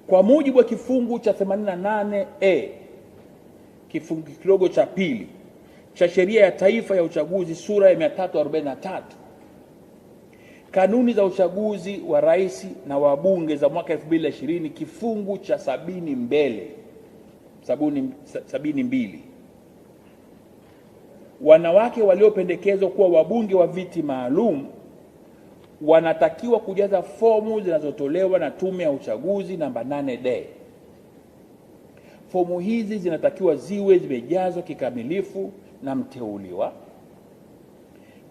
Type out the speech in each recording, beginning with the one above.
Kwa mujibu wa kifungu cha 88A kifungu kidogo cha pili cha Sheria ya Taifa ya Uchaguzi sura ya 343, kanuni za uchaguzi wa rais na wabunge za mwaka 2020 kifungu cha 72, wanawake waliopendekezwa kuwa wabunge wa viti maalum wanatakiwa kujaza fomu zinazotolewa na Tume ya Uchaguzi namba 8D. Fomu hizi zinatakiwa ziwe zimejazwa kikamilifu na mteuliwa.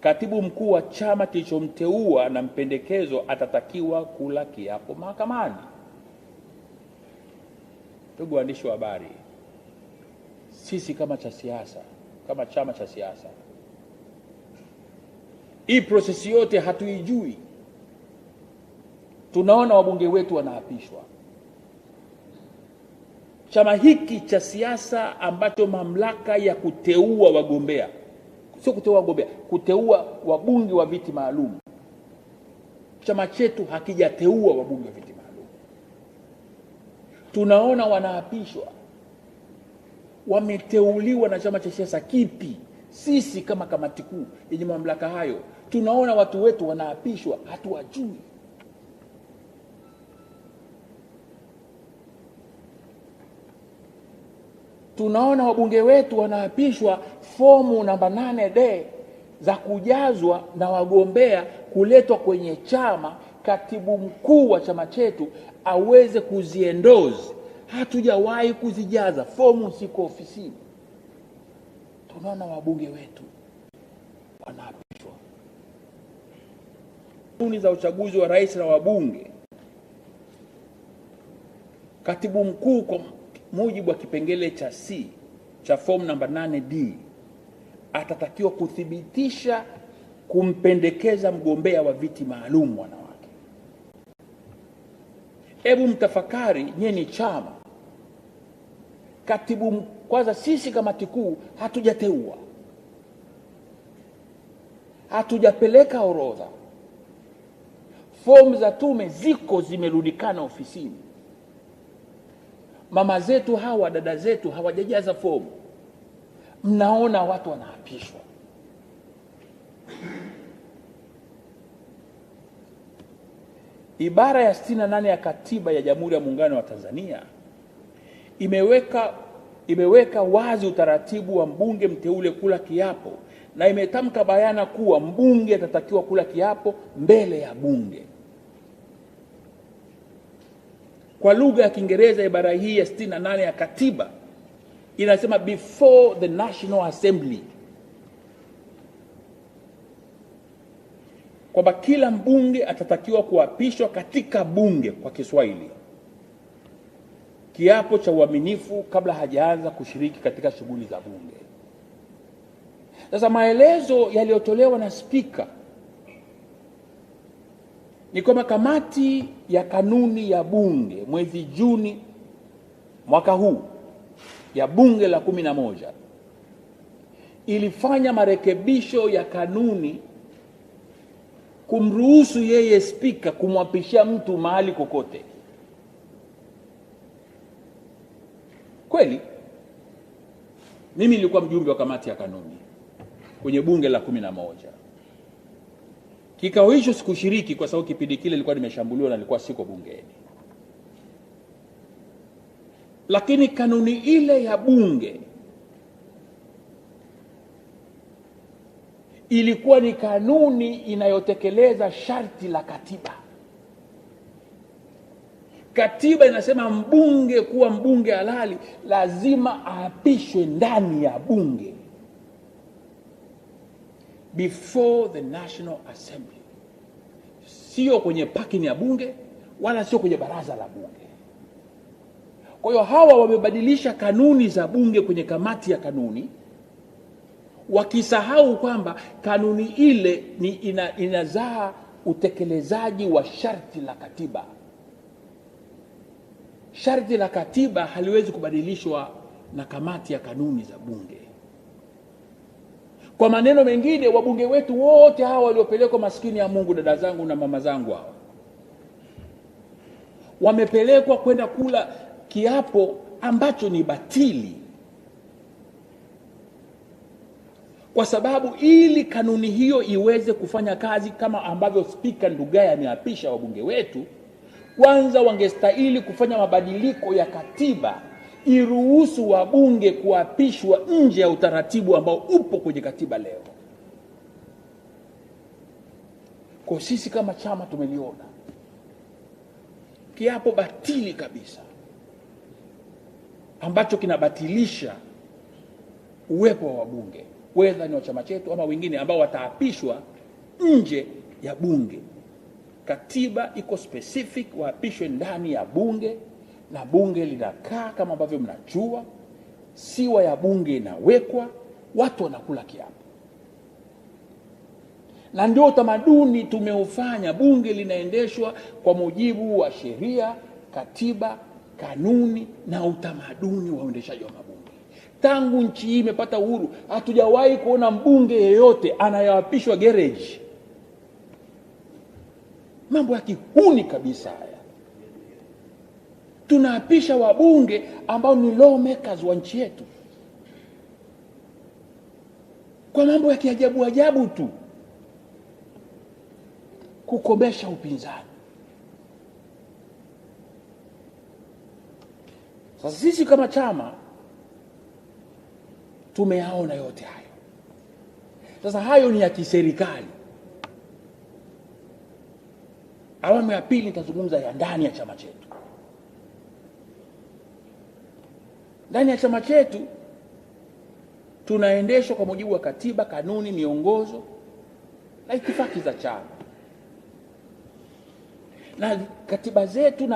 Katibu mkuu wa chama kilichomteua na mpendekezo atatakiwa kula kiapo mahakamani. Ndugu waandishi wa habari, sisi kama chama cha siasa, hii prosesi yote hatuijui. Tunaona wabunge wetu wanaapishwa. Chama hiki cha siasa ambacho mamlaka ya kuteua wagombea, sio kuteua wagombea, kuteua wabunge wa viti maalum, chama chetu hakijateua wabunge wa viti maalum. Tunaona wanaapishwa. Wameteuliwa na chama cha siasa kipi? Sisi kama kamati kuu yenye mamlaka hayo tunaona watu wetu wanaapishwa, hatuwajui. Tunaona wabunge wetu wanaapishwa, fomu namba 8D za kujazwa na wagombea kuletwa kwenye chama, katibu mkuu wa chama chetu aweze kuziendorse. Hatujawahi kuzijaza fomu, siko ofisini. Tunaona wabunge wetu wanaapishwa. Kanuni za uchaguzi wa rais na wabunge, katibu mkuu kwa mujibu wa kipengele cha C cha fomu namba 8D atatakiwa kuthibitisha kumpendekeza mgombea wa viti maalum wanawake. Hebu mtafakari, nyinyi chama, kwanza sisi kamati kuu hatujateua, hatujapeleka orodha. Fomu za tume ziko zimerudikana ofisini. Mama zetu hawa, dada zetu hawajajaza fomu. Mnaona watu wanaapishwa. Ibara ya 68 ya Katiba ya Jamhuri ya Muungano wa Tanzania imeweka wazi utaratibu wa mbunge mteule kula kiapo, na imetamka bayana kuwa mbunge atatakiwa kula kiapo mbele ya bunge. Kwa lugha ya Kiingereza, ibara hii ya 68 ya Katiba inasema before the National Assembly, kwamba kila mbunge atatakiwa kuapishwa katika bunge, kwa Kiswahili, kiapo cha uaminifu kabla hajaanza kushiriki katika shughuli za bunge. Sasa maelezo yaliyotolewa na Spika ni kwamba kamati ya kanuni ya bunge mwezi Juni mwaka huu ya bunge la 11 ilifanya marekebisho ya kanuni kumruhusu yeye Spika kumwapishia mtu mahali kokote. Kweli mimi nilikuwa mjumbe wa kamati ya kanuni kwenye bunge la 11. Kikao hicho sikushiriki kwa sababu kipindi kile nilikuwa nimeshambuliwa na nilikuwa siko bungeni. Lakini kanuni ile ya bunge ilikuwa ni kanuni inayotekeleza sharti la katiba. Katiba inasema mbunge kuwa mbunge halali lazima aapishwe ndani ya bunge, before the National Assembly, sio kwenye parking ya bunge wala sio kwenye baraza la bunge. Kwa hiyo hawa wamebadilisha kanuni za bunge kwenye kamati ya kanuni, wakisahau kwamba kanuni ile inazaa utekelezaji wa sharti la katiba. Sharti la katiba haliwezi kubadilishwa na kamati ya kanuni za bunge. Kwa maneno mengine, wabunge wetu wote hawa waliopelekwa, maskini ya Mungu, dada zangu na mama zangu, hawa wamepelekwa kwenda kula kiapo ambacho ni batili, kwa sababu ili kanuni hiyo iweze kufanya kazi kama ambavyo Spika Ndugai ameapisha wabunge wetu, kwanza wangestahili kufanya mabadiliko ya katiba iruhusu wabunge kuapishwa nje ya utaratibu ambao upo kwenye katiba leo. Kwa sisi kama chama tumeliona kiapo batili kabisa ambacho kinabatilisha uwepo wa wabunge, whether ni wa chama chetu ama wengine ambao wataapishwa nje ya bunge. Katiba iko specific waapishwe ndani ya bunge, na bunge linakaa kama ambavyo mnajua, siwa ya bunge inawekwa, watu wanakula kiapo. Na ndio utamaduni tumeufanya. Bunge linaendeshwa kwa mujibu wa sheria, katiba, kanuni na utamaduni wa uendeshaji wa mabunge. Tangu nchi hii imepata uhuru, hatujawahi kuona mbunge yeyote anayeapishwa garage. Mambo ya kihuni kabisa haya. Tunaapisha wabunge ambao ni lawmakers wa nchi yetu kwa mambo ya kiajabu ajabu tu, kukomesha upinzani. Sasa sisi kama chama tumeyaona yote hayo. Sasa hayo ni ya kiserikali. Awamu ya pili nitazungumza ya ndani ya chama chetu. Ndani ya chama chetu tunaendeshwa kwa mujibu wa katiba, kanuni, miongozo na itifaki za chama. Na katiba zetu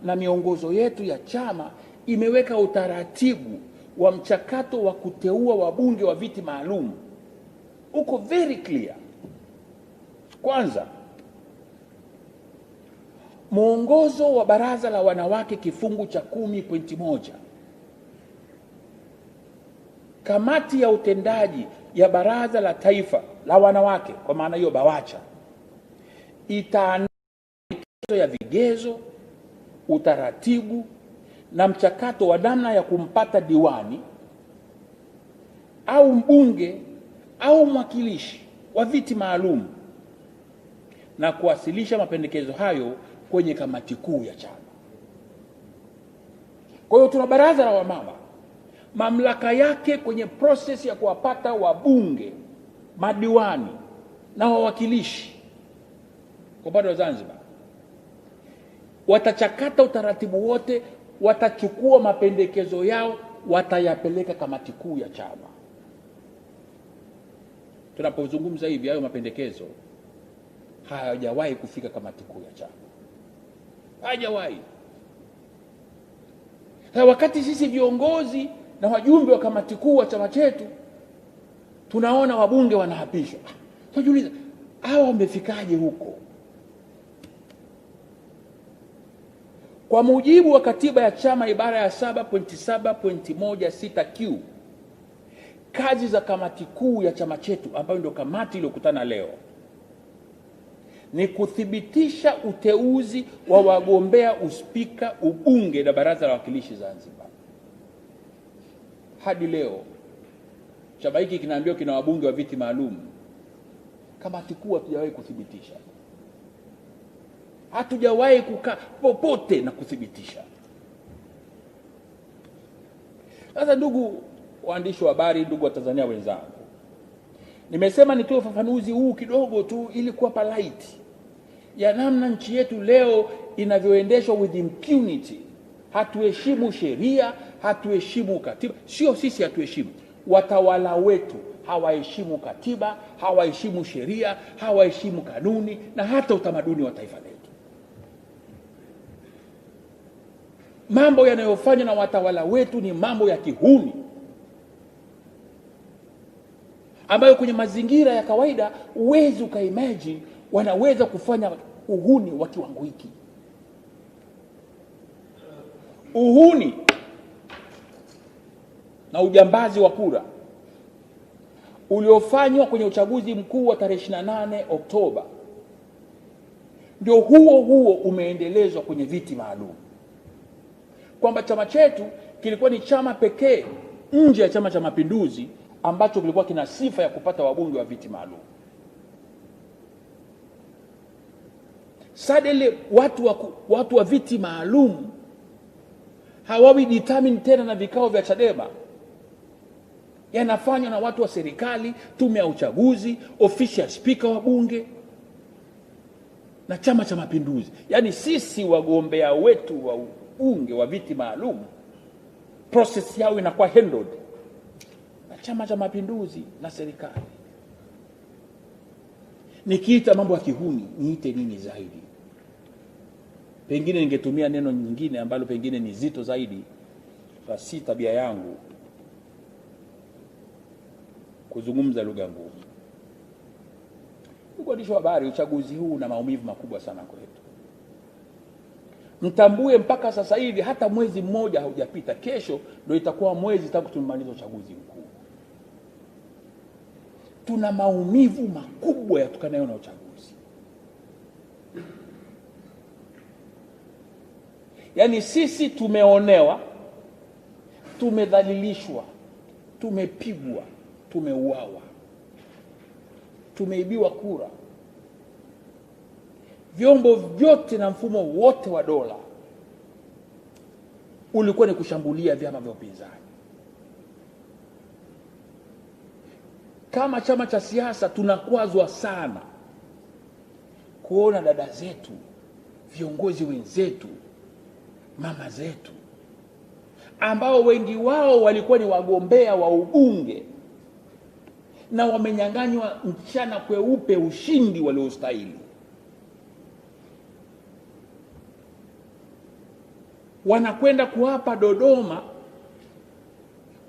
na miongozo yetu ya chama imeweka utaratibu wa mchakato wa kuteua wabunge wa viti maalum. Uko very clear. Kwanza, mwongozo wa Baraza la Wanawake kifungu cha 10.1, kamati ya utendaji ya Baraza la Taifa la Wanawake, kwa maana hiyo BAWACHA, itaandaa ya vigezo, utaratibu na mchakato wa namna ya kumpata diwani au mbunge au mwakilishi wa viti maalum na kuwasilisha mapendekezo hayo kwenye kamati kuu ya chama. Kwa hiyo tuna baraza la wamama, mamlaka yake kwenye process ya kuwapata wabunge, madiwani na wawakilishi kwa upande wa Zanzibar. Watachakata utaratibu wote, watachukua mapendekezo yao, watayapeleka kamati kuu ya chama. Tunapozungumza hivi, hayo mapendekezo hayajawahi kufika kamati kuu ya chama. Hajawahi. Na wakati sisi viongozi na wajumbe wa kamati kuu wa chama chetu tunaona wabunge wanaapishwa, tunajiuliza hawa wamefikaje huko? Kwa mujibu wa katiba ya chama ibara ya 7.7.16Q, kazi za kamati kuu ya chama chetu, ambayo ndio kamati iliyokutana leo, ni kuthibitisha uteuzi wa wagombea uspika, ubunge na baraza la wawakilishi Zanzibar. Hadi leo chama hiki kinaambiwa kina wabunge wa viti maalum. Kamati kuu hatujawahi kuthibitisha. Hatujawahi kukaa popote na kuthibitisha. Sasa ndugu waandishi wa habari, ndugu wa Tanzania wenzangu, nimesema nitoe ufafanuzi huu kidogo tu ili kuwa polite ya namna nchi yetu leo inavyoendeshwa with impunity. Hatuheshimu sheria, hatuheshimu katiba. Sio sisi hatuheshimu, watawala wetu hawaheshimu katiba, hawaheshimu sheria, hawaheshimu kanuni na hata utamaduni wa taifa letu. Mambo yanayofanywa na watawala wetu ni mambo ya kihuni, ambayo kwenye mazingira ya kawaida uwezi ukaimagine wanaweza kufanya uhuni wa kiwango hiki. Uhuni na ujambazi wa kura uliofanywa kwenye uchaguzi mkuu wa tarehe 28 Oktoba ndio huo umeendelezwa kwenye viti maalum, kwamba chama chetu kilikuwa ni chama pekee nje ya Chama cha Mapinduzi ambacho kilikuwa kina sifa ya kupata wabunge wa viti maalum. Suddenly watu wa viti maalum hawawi determined tena na vikao vya Chadema, yanafanywa na watu wa serikali, tume ya uchaguzi, ofisi ya spika wa bunge na Chama cha Mapinduzi. Yaani sisi wagombea wetu wa bunge wa viti maalum, process yao inakuwa handled na Chama cha Mapinduzi na serikali. Nikiita mambo ya kihuni, niite nini zaidi? Pengine ningetumia neno nyingine ambalo pengine ni zito zaidi, kwa si tabia yangu kuzungumza lugha ngumu. Waandishi wa habari, uchaguzi huu una maumivu makubwa sana kwetu. Mtambue mpaka sasa hivi hata mwezi mmoja haujapita, kesho ndio itakuwa mwezi tangu tumalize uchaguzi mkuu. Tuna maumivu makubwa yatokanayo na uchaguzi. Yaani sisi tumeonewa, tumedhalilishwa, tumepigwa, tumeuawa, tumeibiwa kura. Vyombo vyote na mfumo wote wa dola ulikuwa ni kushambulia vyama vya upinzani. Kama chama cha siasa tunakwazwa sana kuona dada zetu, viongozi wenzetu, mama zetu ambao wengi wao walikuwa ni wagombea wa ubunge na wamenyang'anywa mchana kweupe ushindi waliostahili. Wanakwenda kuapa Dodoma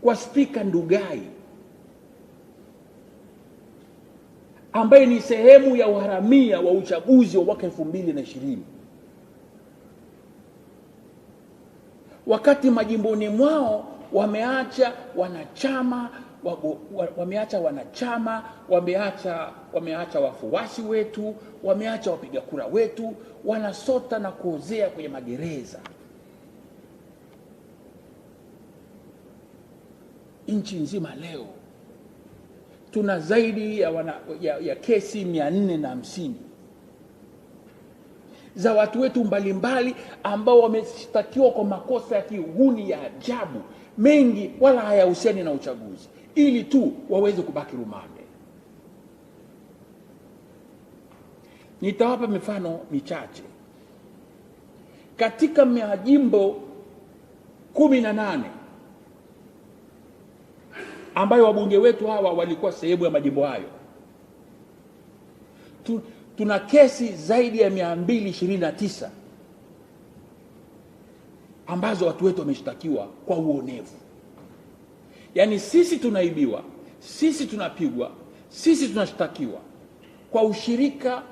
kwa Spika Ndugai ambaye ni sehemu ya uharamia wa uchaguzi wa mwaka 2020. Wakati majimboni mwao wameacha wanachama, wameacha wafuasi wetu, wameacha wapiga kura wetu, wanasota na kuozea kwenye magereza. Nchi nzima leo tuna zaidi ya kesi 450 za watu wetu mbalimbali ambao wameshtakiwa kwa makosa ya kihuni ya ajabu, mengi wala hayahusiani na uchaguzi, ili tu waweze kubaki rumande. Nitawapa mifano michache. Katika majimbo 18 ambayo wabunge wetu hawa walikuwa sehemu ya majimbo hayo, tuna kesi zaidi ya 229 ambazo watu wetu wameshtakiwa kwa uonevu. Yaani sisi tunaibiwa, sisi tunapigwa, sisi tunashtakiwa kwa ushirika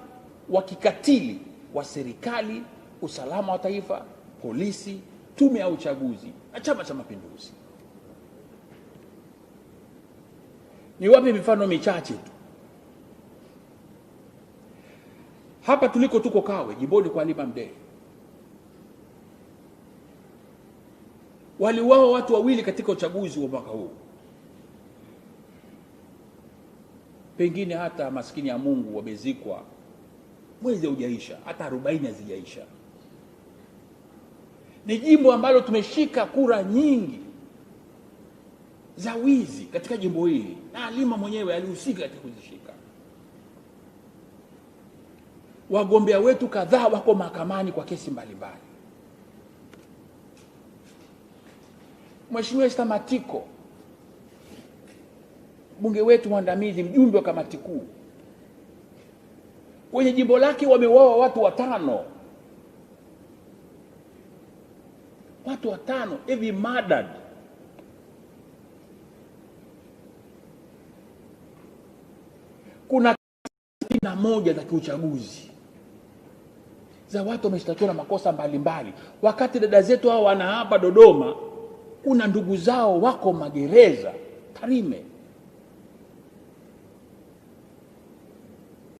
wa kikatili wa serikali, usalama wa taifa, polisi, tume ya uchaguzi na Chama cha Mapinduzi. Niwape mifano michache tu. Hapa tuko Kawe, jimboni kwa Halima Mdee, waliuawa watu wawili katika uchaguzi wa mwaka huu. Pengine hata maskini ya Mungu wamezikwa mwezi hujaisha, hata 40 hazijaisha. Ni jimbo ambalo tumeshika kura nyingi za wizi katika jimbo hili, na Halima mwenyewe alihusika katika kuzishika. Wagombea wetu kadhaa wako mahakamani kwa kesi mbalimbali. Mheshimiwa Esther Matiko, bunge wetu mwandamizi, mjumbe wa kamati kuu, kwenye jimbo lake wameuawa watu 5. Watu 5 hivi murdered. Kuna 61 za kiuchaguzi za watu wameshtakiwa na makosa mbalimbali. Wakati dada zetu hao wanaapa Dodoma, kuna ndugu zao wako magereza Tarime.